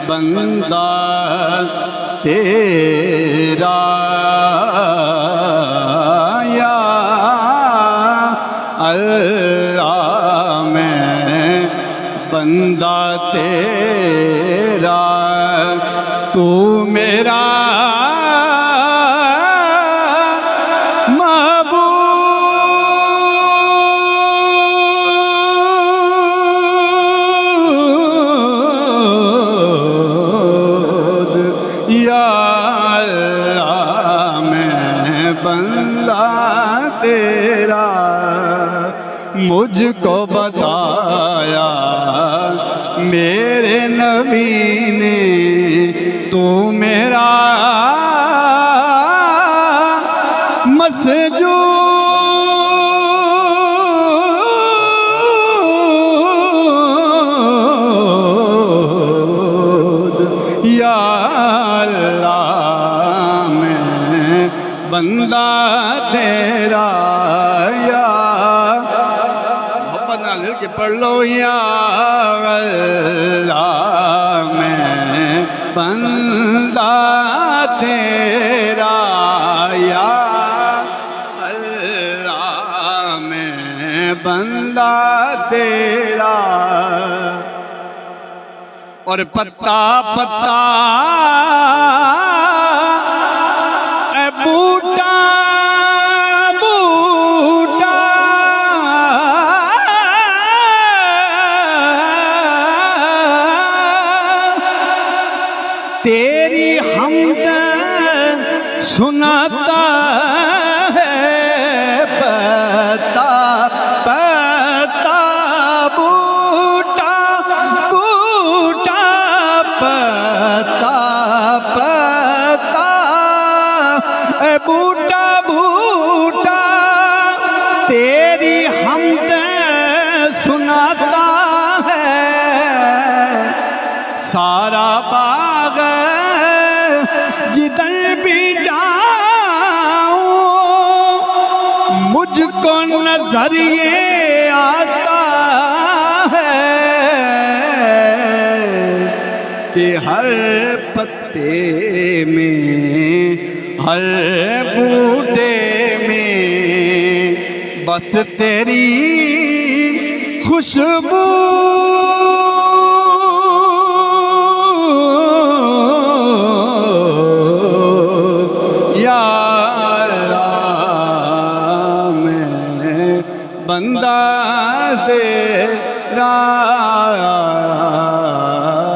بندہ تیرا یا اللہ میں بندہ تیرا تو میرا تیرا مجھ کو بتایا میرے نبی نے تو میرا مسجود یا اللہ میں بندہ تیرا یا محبت نہ لے کے پڑھ لو یا اللہ میں بندہ تیرا یا اللہ میں بندہ تیرا اور پتا پتا بوٹا بوٹا تیری حمد سناتا ہے پتا پتا بوٹا بوٹا پتا پتا بوٹا بوٹا تیری حمد سناتا ہے سارا باغ جدھر بھی جاؤں مجھ کو نظر یہ آتا ہے کہ ہر پتے میں ہر بوٹے میں بس تیری خوشبو یا اللہ میں بندہ تیرا